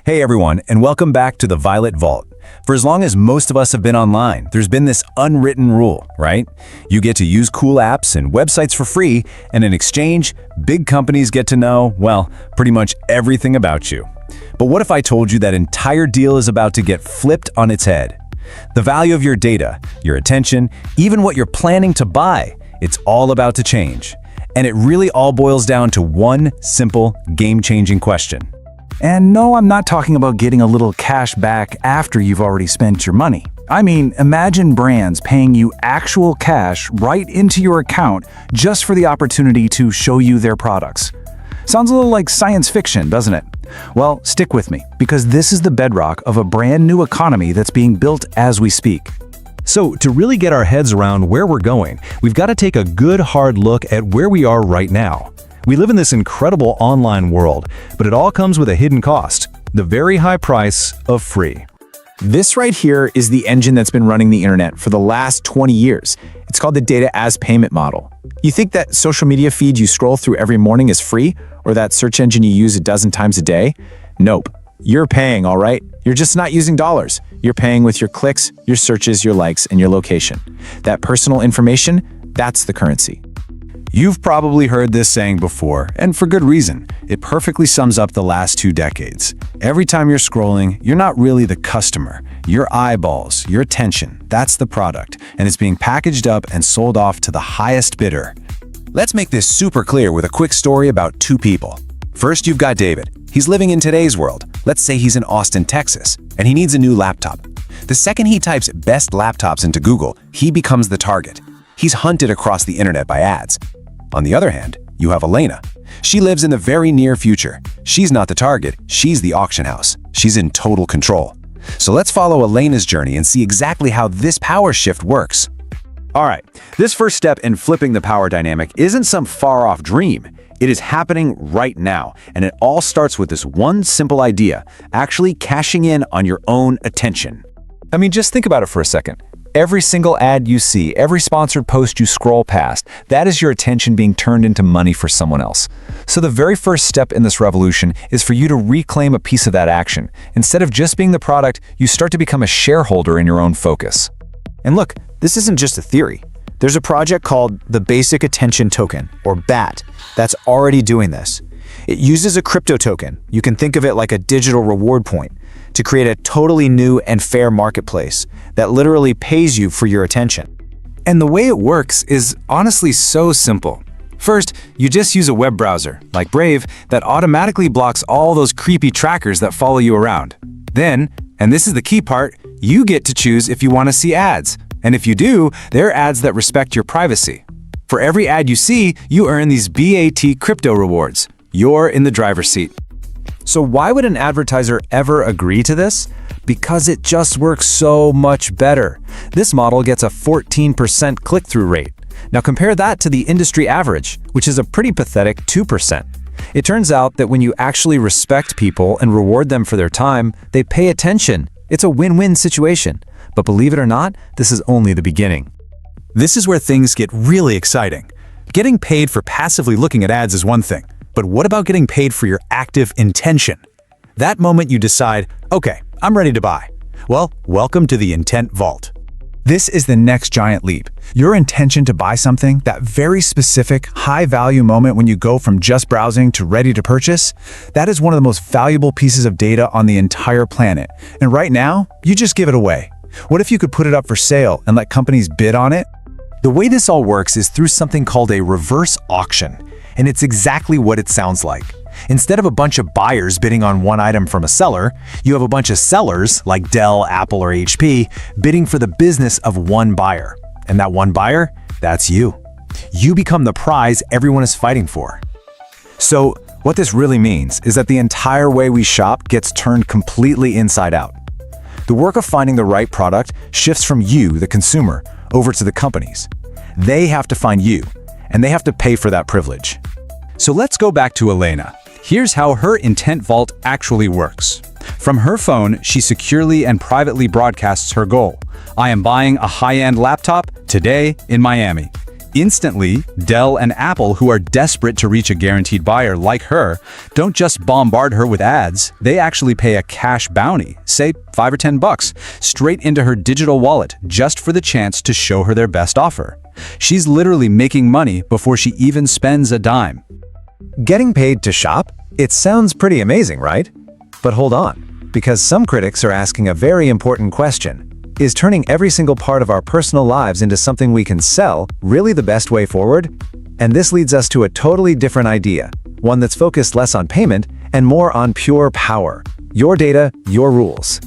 Hey everyone, and welcome back to the Violet Vault. For as long as most of us have been online, there's been this unwritten rule, right? You get to use cool apps and websites for free, and in exchange, big companies get to know, well, pretty much everything about you. But what if I told you that entire deal is about to get flipped on its head? The value of your data, your attention, even what you're planning to buy, it's all about to change. And it really all boils down to one simple, game-changing question. And no, I'm not talking about getting a little cash back after you've already spent your money. I mean, imagine brands paying you actual cash right into your account just for the opportunity to show you their products. Sounds a little like science fiction, doesn't it? Well, stick with me, because this is the bedrock of a brand new economy that's being built as we speak. So, to really get our heads around where we're going, we've got to take a good hard look at where we are right now. We live in this incredible online world, but it all comes with a hidden cost, the very high price of free. This right here is the engine that's been running the internet for the last 20 years. It's called the data as payment model. You think that social media feed you scroll through every morning is free, or that search engine you use a dozen times a day? Nope. You're paying, all right? You're just not using dollars. You're paying with your clicks, your searches, your likes, and your location. That personal information, that's the currency. You've probably heard this saying before, and for good reason. It perfectly sums up the last 2 decades. Every time you're scrolling, you're not really the customer. Your eyeballs, your attention, that's the product, and it's being packaged up and sold off to the highest bidder. Let's make this super clear with a quick story about 2 people. First, you've got David. He's living in today's world. Let's say he's in Austin, Texas, and he needs a new laptop. The second he types best laptops into Google, he becomes the target. He's hunted across the internet by ads. On the other hand, you have Elena. She lives in the very near future. She's not the target, she's the auction house. She's in total control. So let's follow Elena's journey and see exactly how this power shift works. All right, this first step in flipping the power dynamic isn't some far-off dream. It is happening right now, and it all starts with this one simple idea, actually cashing in on your own attention. I mean, just think about it for a second. Every single ad you see, every sponsored post you scroll past, that is your attention being turned into money for someone else. So the very first step in this revolution is for you to reclaim a piece of that action. Instead of just being the product, you start to become a shareholder in your own focus. And look, this isn't just a theory. There's a project called the Basic Attention Token, or BAT, that's already doing this. It uses a crypto token, you can think of it like a digital reward point, to create a totally new and fair marketplace that literally pays you for your attention. And the way it works is honestly so simple. First, you just use a web browser, like Brave, that automatically blocks all those creepy trackers that follow you around. Then, and this is the key part, you get to choose if you want to see ads. And if you do, they're ads that respect your privacy. For every ad you see, you earn these BAT crypto rewards. You're in the driver's seat. So why would an advertiser ever agree to this? Because it just works so much better. This model gets a 14% click-through rate. Now compare that to the industry average, which is a pretty pathetic 2%. It turns out that when you actually respect people and reward them for their time, they pay attention. It's a win-win situation. But believe it or not, this is only the beginning. This is where things get really exciting. Getting paid for passively looking at ads is one thing, but what about getting paid for your active intention? That moment you decide, okay, I'm ready to buy. Well, welcome to the Intent Vault. This is the next giant leap. Your intention to buy something, that very specific, high-value moment when you go from just browsing to ready to purchase, that is one of the most valuable pieces of data on the entire planet. And right now, you just give it away. What if you could put it up for sale and let companies bid on it? The way this all works is through something called a reverse auction, and it's exactly what it sounds like. Instead of a bunch of buyers bidding on one item from a seller, you have a bunch of sellers, like Dell, Apple, or HP, bidding for the business of one buyer. And that one buyer, that's you. You become the prize everyone is fighting for. So, what this really means is that the entire way we shop gets turned completely inside out. The work of finding the right product shifts from you, the consumer, over to the companies. They have to find you, and they have to pay for that privilege. So let's go back to Elena. Here's how her Intent Vault actually works. From her phone, she securely and privately broadcasts her goal. I am buying a high-end laptop today in Miami. Instantly, Dell and Apple, who are desperate to reach a guaranteed buyer like her, don't just bombard her with ads, they actually pay a cash bounty, say $5 or $10, straight into her digital wallet just for the chance to show her their best offer. She's literally making money before she even spends a dime. Getting paid to shop? It sounds pretty amazing, right? But hold on, because some critics are asking a very important question. Is turning every single part of our personal lives into something we can sell really the best way forward? And this leads us to a totally different idea, one that's focused less on payment and more on pure power. Your data, your rules.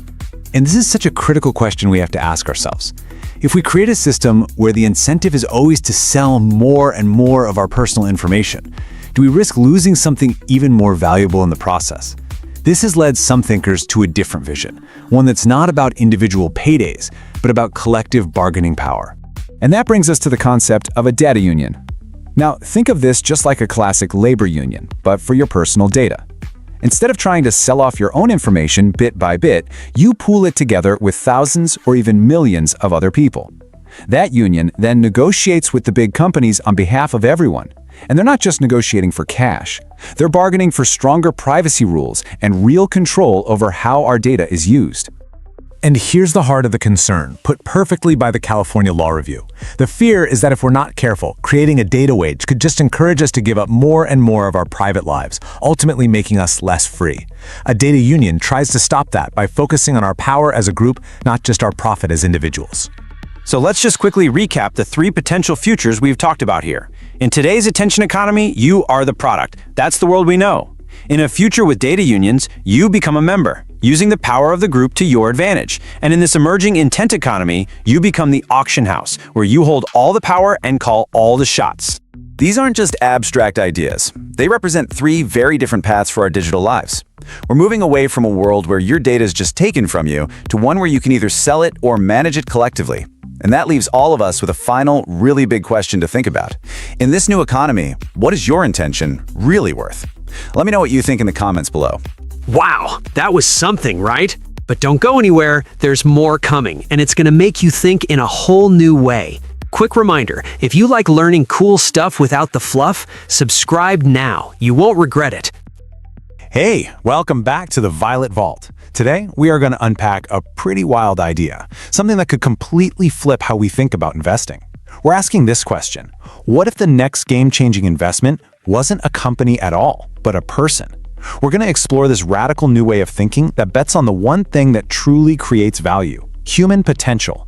And this is such a critical question we have to ask ourselves. If we create a system where the incentive is always to sell more and more of our personal information, do we risk losing something even more valuable in the process? This has led some thinkers to a different vision, one that's not about individual paydays, but about collective bargaining power. And that brings us to the concept of a data union. Now, think of this just like a classic labor union, but for your personal data. Instead of trying to sell off your own information bit by bit, you pool it together with thousands or even millions of other people. That union then negotiates with the big companies on behalf of everyone. And they're not just negotiating for cash. They're bargaining for stronger privacy rules and real control over how our data is used. And here's the heart of the concern, put perfectly by the California Law Review. The fear is that if we're not careful, creating a data wage could just encourage us to give up more and more of our private lives, ultimately making us less free. A data union tries to stop that by focusing on our power as a group, not just our profit as individuals. So let's just quickly recap the 3 potential futures we've talked about here. In today's attention economy, you are the product. That's the world we know. In a future with data unions, you become a member, using the power of the group to your advantage. And in this emerging intent economy, you become the auction house, where you hold all the power and call all the shots. These aren't just abstract ideas. They represent 3 very different paths for our digital lives. We're moving away from a world where your data is just taken from you to one where you can either sell it or manage it collectively. And that leaves all of us with a final, really big question to think about. In this new economy, what is your intention really worth? Let me know what you think in the comments below. Wow, that was something, right? But don't go anywhere, there's more coming, and it's gonna make you think in a whole new way. Quick reminder, if you like learning cool stuff without the fluff, subscribe now. You won't regret it. Hey, welcome back to the Violet Vault. Today, we are going to unpack a pretty wild idea, something that could completely flip how we think about investing. We're asking this question: what if the next game-changing investment wasn't a company at all, but a person? We're going to explore this radical new way of thinking that bets on the one thing that truly creates value: human potential.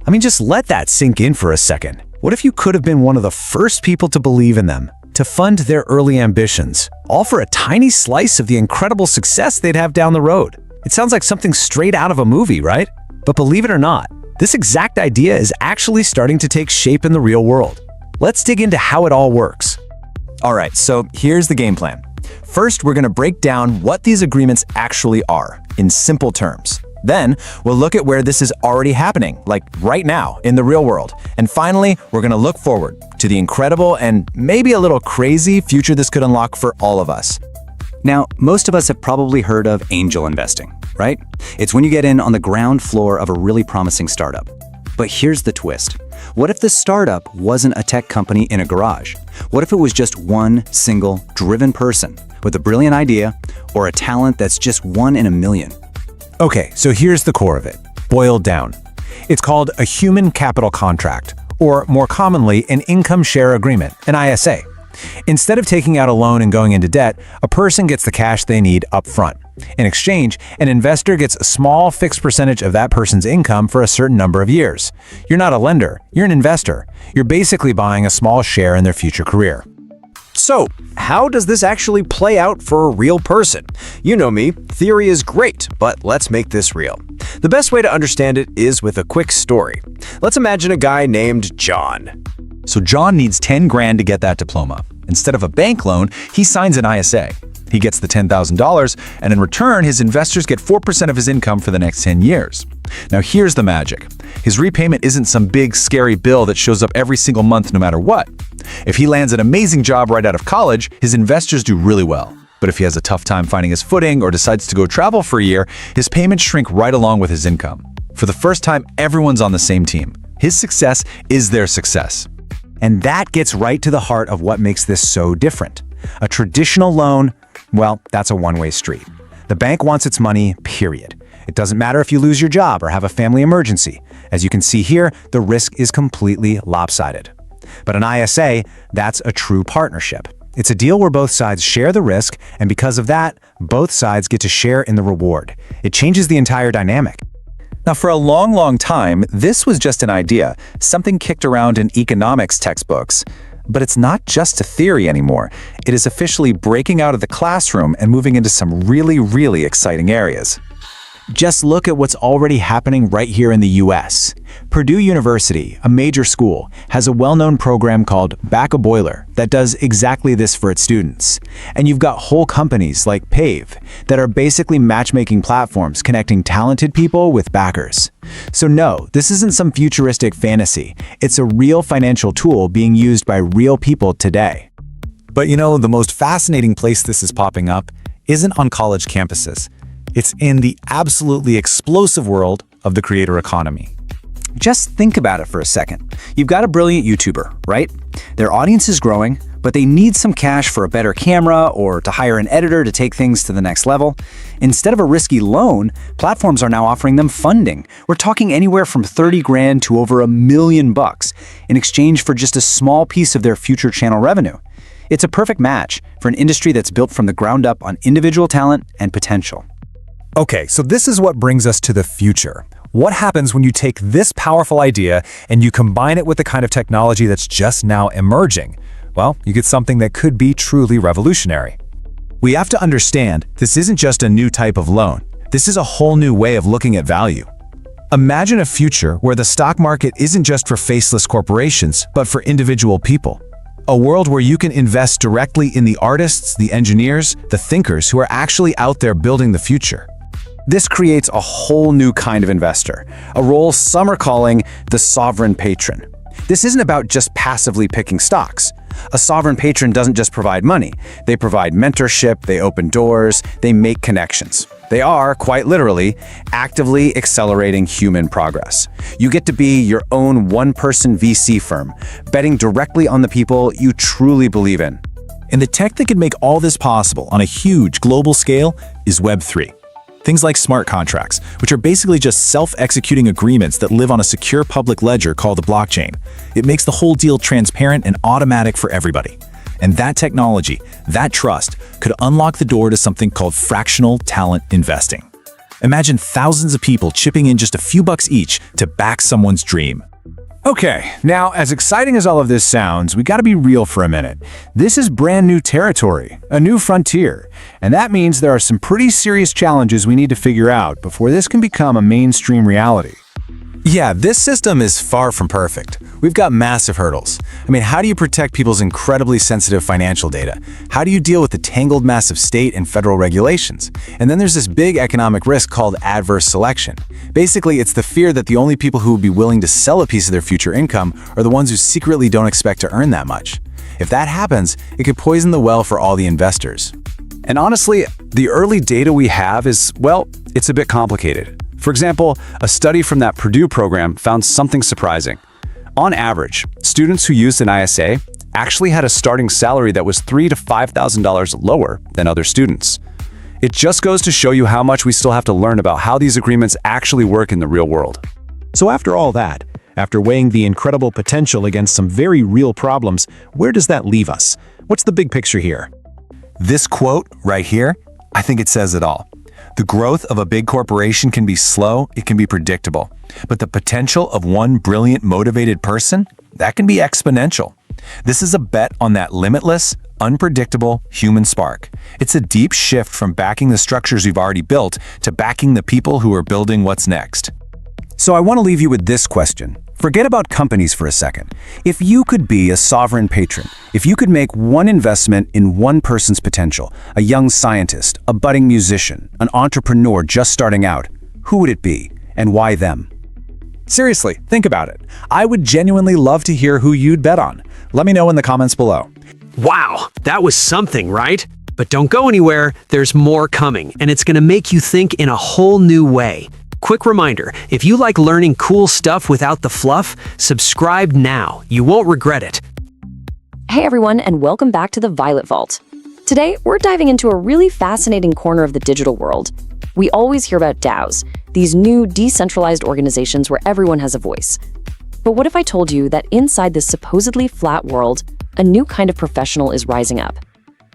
I mean, just let that sink in for a second. What if you could have been one of the first people to believe in them, to fund their early ambitions, all for a tiny slice of the incredible success they'd have down the road? It sounds like something straight out of a movie, right? But believe it or not, this exact idea is actually starting to take shape in the real world. Let's dig into how it all works. All right, so here's the game plan. First, we're going to break down what these agreements actually are, in simple terms. Then, we'll look at where this is already happening, like right now, in the real world. And finally, we're going to look forward to the incredible and maybe a little crazy future this could unlock for all of us. Now, most of us have probably heard of angel investing, right? It's when you get in on the ground floor of a really promising startup. But here's the twist. What if the startup wasn't a tech company in a garage? What if it was just one single driven person with a brilliant idea or a talent that's just 1 in a million? Okay, so here's the core of it, boiled down. It's called a human capital contract, or more commonly, an income share agreement, an ISA. Instead of taking out a loan and going into debt, a person gets the cash they need up front. In exchange, an investor gets a small fixed percentage of that person's income for a certain number of years. You're not a lender, you're an investor. You're basically buying a small share in their future career. So, how does this actually play out for a real person? You know me, theory is great, but let's make this real. The best way to understand it is with a quick story. Let's imagine a guy named John. So John needs 10 grand to get that diploma. Instead of a bank loan, he signs an ISA. He gets the $10,000, and in return, his investors get 4% of his income for the next 10 years. Now here's the magic. His repayment isn't some big, scary bill that shows up every single month no matter what. If he lands an amazing job right out of college, his investors do really well. But if he has a tough time finding his footing or decides to go travel for a year, his payments shrink right along with his income. For the first time, everyone's on the same team. His success is their success. And that gets right to the heart of what makes this so different. A traditional loan, well, that's a one-way street. The bank wants its money, period. It doesn't matter if you lose your job or have a family emergency. As you can see here, the risk is completely lopsided. But an ISA, that's a true partnership. It's a deal where both sides share the risk, and because of that, both sides get to share in the reward. It changes the entire dynamic. Now, for a long, long time, this was just an idea, something kicked around in economics textbooks. But it's not just a theory anymore. It is officially breaking out of the classroom and moving into some really, really exciting areas. Just look at what's already happening right here in the US. Purdue University, a major school, has a well-known program called Back a Boiler that does exactly this for its students. And you've got whole companies like Pave that are basically matchmaking platforms connecting talented people with backers. So no, this isn't some futuristic fantasy. It's a real financial tool being used by real people today. But you know, the most fascinating place this is popping up isn't on college campuses. It's in the absolutely explosive world of the creator economy. Just think about it for a second. You've got a brilliant YouTuber, right? Their audience is growing, but they need some cash for a better camera or to hire an editor to take things to the next level. Instead of a risky loan, platforms are now offering them funding. We're talking anywhere from 30 grand to over $1 million in exchange for just a small piece of their future channel revenue. It's a perfect match for an industry that's built from the ground up on individual talent and potential. Okay, so this is what brings us to the future. What happens when you take this powerful idea and you combine it with the kind of technology that's just now emerging? Well, you get something that could be truly revolutionary. We have to understand this isn't just a new type of loan. This is a whole new way of looking at value. Imagine a future where the stock market isn't just for faceless corporations, but for individual people. A world where you can invest directly in the artists, the engineers, the thinkers who are actually out there building the future. This creates a whole new kind of investor, a role some are calling the sovereign patron. This isn't about just passively picking stocks. A sovereign patron doesn't just provide money. They provide mentorship, they open doors, they make connections. They are, quite literally, actively accelerating human progress. You get to be your own one-person VC firm, betting directly on the people you truly believe in. And the tech that can make all this possible on a huge global scale is Web3. Things like smart contracts, which are basically just self-executing agreements that live on a secure public ledger called the blockchain. It makes the whole deal transparent and automatic for everybody. And that technology, that trust, could unlock the door to something called fractional talent investing. Imagine thousands of people chipping in just a few bucks each to back someone's dream. Okay, now as exciting as all of this sounds, we gotta be real for a minute. This is brand new territory, a new frontier, and that means there are some pretty serious challenges we need to figure out before this can become a mainstream reality. Yeah, this system is far from perfect. We've got massive hurdles. I mean, how do you protect people's incredibly sensitive financial data? How do you deal with the tangled mess of state and federal regulations? And then there's this big economic risk called adverse selection. Basically, it's the fear that the only people who would be willing to sell a piece of their future income are the ones who secretly don't expect to earn that much. If that happens, it could poison the well for all the investors. And honestly, the early data we have is, well, it's a bit complicated. For example, a study from that Purdue program found something surprising. On average, students who used an ISA actually had a starting salary that was $3,000 to $5,000 lower than other students. It just goes to show you how much we still have to learn about how these agreements actually work in the real world. So after all that, after weighing the incredible potential against some very real problems, where does that leave us? What's the big picture here? This quote right here, I think it says it all. The growth of a big corporation can be slow, it can be predictable. But the potential of one brilliant, motivated person, that can be exponential. This is a bet on that limitless, unpredictable human spark. It's a deep shift from backing the structures we've already built to backing the people who are building what's next. So I want to leave you with this question. Forget about companies for a second. If you could be a sovereign patron, if you could make one investment in one person's potential, a young scientist, a budding musician, an entrepreneur just starting out, who would it be and why them? Seriously, think about it. I would genuinely love to hear who you'd bet on. Let me know in the comments below. Wow, that was something, right? But don't go anywhere, there's more coming, and it's gonna make you think in a whole new way. Quick reminder, if you like learning cool stuff without the fluff, subscribe now. You won't regret it. Hey everyone, and welcome back to the Violet Vault. Today, we're diving into a really fascinating corner of the digital world. We always hear about DAOs, these new decentralized organizations where everyone has a voice. But what if I told you that inside this supposedly flat world, a new kind of professional is rising up?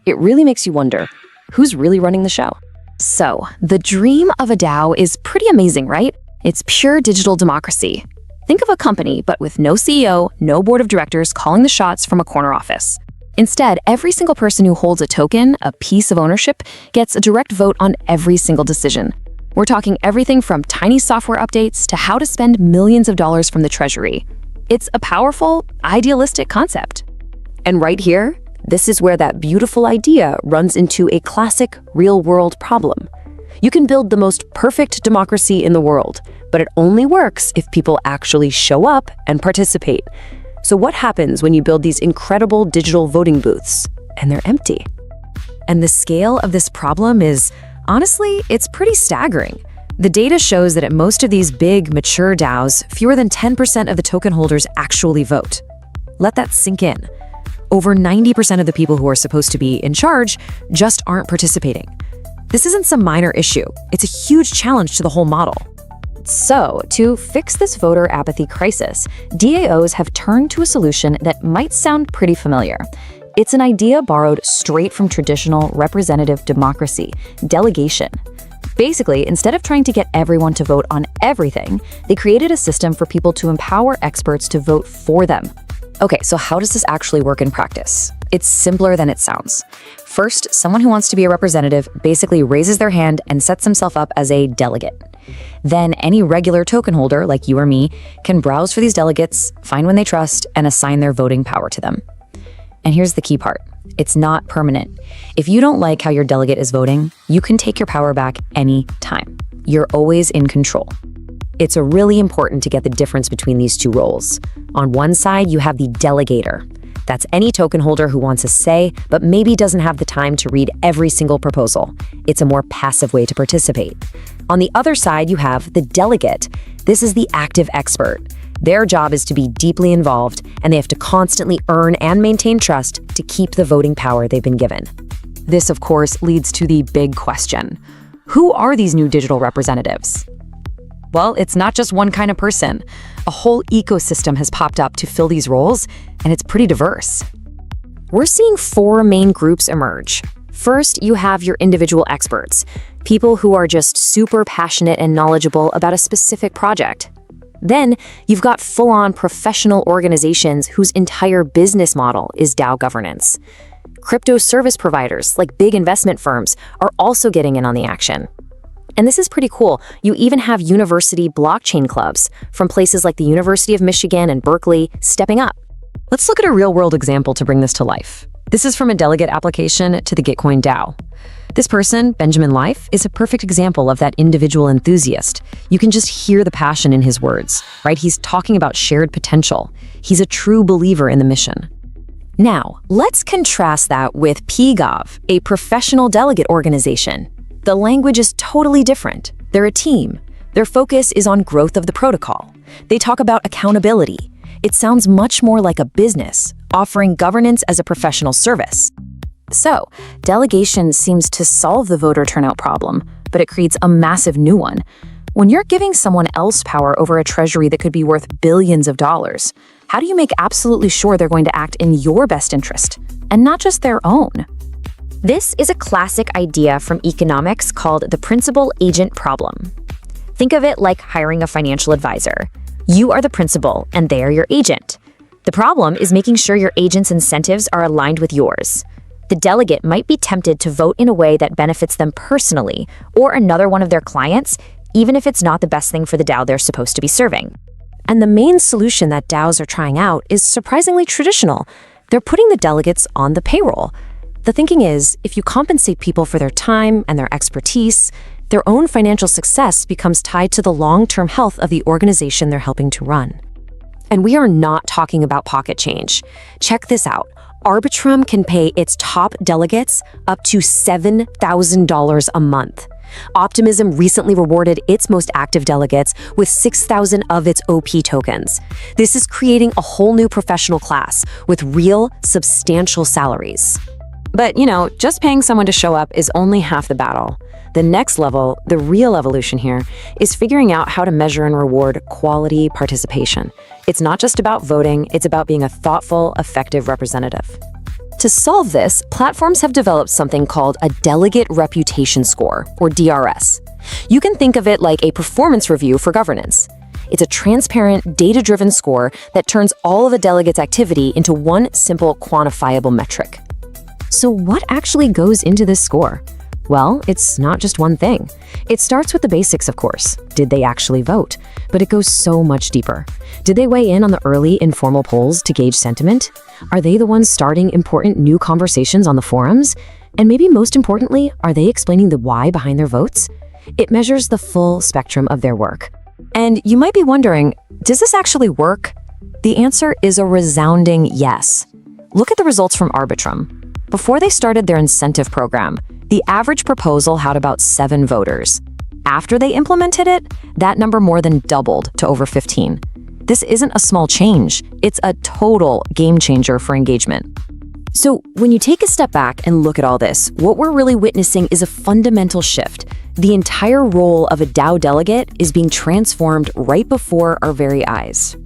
It really makes you wonder, who's really running the show? So, the dream of a DAO is pretty amazing, right? It's pure digital democracy. Think of a company, but with no CEO, no board of directors calling the shots from a corner office. Instead, every single person who holds a token, a piece of ownership, gets a direct vote on every single decision. We're talking everything from tiny software updates to how to spend millions of dollars from the treasury. It's a powerful, idealistic concept. And right here, this is where that beautiful idea runs into a classic real-world problem. You can build the most perfect democracy in the world, but it only works if people actually show up and participate. So what happens when you build these incredible digital voting booths and they're empty? And the scale of this problem is, honestly, it's pretty staggering. The data shows that at most of these big, mature DAOs, fewer than 10% of the token holders actually vote. Let that sink in. Over 90% of the people who are supposed to be in charge just aren't participating. This isn't some minor issue. It's a huge challenge to the whole model. So, to fix this voter apathy crisis, DAOs have turned to a solution that might sound pretty familiar. It's an idea borrowed straight from traditional representative democracy, delegation. Basically, instead of trying to get everyone to vote on everything, they created a system for people to empower experts to vote for them. Okay, so how does this actually work in practice? It's simpler than it sounds. First, someone who wants to be a representative basically raises their hand and sets himself up as a delegate. Then any regular token holder, like you or me, can browse for these delegates, find one they trust, and assign their voting power to them. And here's the key part. It's not permanent. If you don't like how your delegate is voting, you can take your power back any time. You're always in control. It's really important to get the difference between these two roles. On one side, you have the delegator. That's any token holder who wants a say, but maybe doesn't have the time to read every single proposal. It's a more passive way to participate. On the other side, you have the delegate. This is the active expert. Their job is to be deeply involved, and they have to constantly earn and maintain trust to keep the voting power they've been given. This, of course, leads to the big question. Who are these new digital representatives? Well, it's not just one kind of person. A whole ecosystem has popped up to fill these roles, and it's pretty diverse. We're seeing 4 main groups emerge. First, you have your individual experts, people who are just super passionate and knowledgeable about a specific project. Then, you've got full-on professional organizations whose entire business model is DAO governance. Crypto service providers, like big investment firms, are also getting in on the action. And this is pretty cool. You even have university blockchain clubs from places like the University of Michigan and Berkeley stepping up. Let's look at a real-world example to bring this to life. This is from a delegate application to the Gitcoin DAO. This person, Benjamin Life, is a perfect example of that individual enthusiast. You can just hear the passion in his words, right? He's talking about shared potential. He's a true believer in the mission. Now, let's contrast that with PGov, a professional delegate organization. The language is totally different. They're a team. Their focus is on growth of the protocol. They talk about accountability. It sounds much more like a business, offering governance as a professional service. So, delegation seems to solve the voter turnout problem, but it creates a massive new one. When you're giving someone else power over a treasury that could be worth billions of dollars, how do you make absolutely sure they're going to act in your best interest, and not just their own? This is a classic idea from economics called the principal-agent problem. Think of it like hiring a financial advisor. You are the principal, and they are your agent. The problem is making sure your agent's incentives are aligned with yours. The delegate might be tempted to vote in a way that benefits them personally, or another one of their clients, even if it's not the best thing for the DAO they're supposed to be serving. And the main solution that DAOs are trying out is surprisingly traditional. They're putting the delegates on the payroll. The thinking is, if you compensate people for their time and their expertise, their own financial success becomes tied to the long-term health of the organization they're helping to run. And we are not talking about pocket change. Check this out. Arbitrum can pay its top delegates up to $7,000 a month. Optimism recently rewarded its most active delegates with 6,000 of its OP tokens. This is creating a whole new professional class with real, substantial salaries. But, just paying someone to show up is only half the battle. The next level, the real evolution here, is figuring out how to measure and reward quality participation. It's not just about voting, it's about being a thoughtful, effective representative. To solve this, platforms have developed something called a Delegate Reputation Score, or DRS. You can think of it like a performance review for governance. It's a transparent, data-driven score that turns all of a delegate's activity into one simple, quantifiable metric. So what actually goes into this score? Well, it's not just one thing. It starts with the basics, of course. Did they actually vote? But it goes so much deeper. Did they weigh in on the early, informal polls to gauge sentiment? Are they the ones starting important new conversations on the forums? And maybe most importantly, are they explaining the why behind their votes? It measures the full spectrum of their work. And you might be wondering, does this actually work? The answer is a resounding yes. Look at the results from Arbitrum. Before they started their incentive program, the average proposal had about 7 voters. After they implemented it, that number more than doubled to over 15. This isn't a small change, it's a total game changer for engagement. So when you take a step back and look at all this, what we're really witnessing is a fundamental shift. The entire role of a DAO delegate is being transformed right before our very eyes.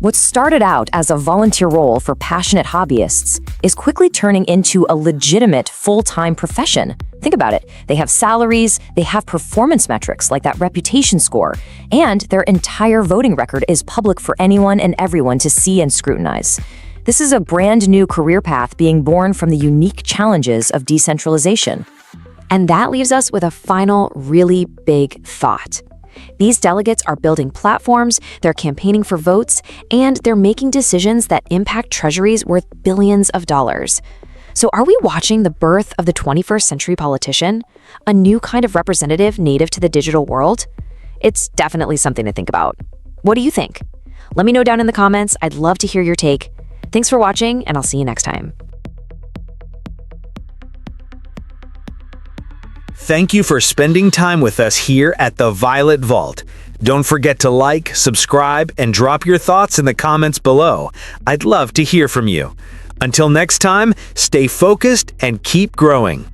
What started out as a volunteer role for passionate hobbyists is quickly turning into a legitimate full-time profession. Think about it. They have salaries, they have performance metrics like that reputation score, and their entire voting record is public for anyone and everyone to see and scrutinize. This is a brand new career path being born from the unique challenges of decentralization. And that leaves us with a final, really big thought. These delegates are building platforms, they're campaigning for votes, and they're making decisions that impact treasuries worth billions of dollars. So are we watching the birth of the 21st century politician? A new kind of representative native to the digital world? It's definitely something to think about. What do you think? Let me know down in the comments. I'd love to hear your take. Thanks for watching, and I'll see you next time. Thank you for spending time with us here at the Violet Vault. Don't forget to like, subscribe, and drop your thoughts in the comments below. I'd love to hear from you. Until next time, stay focused and keep growing.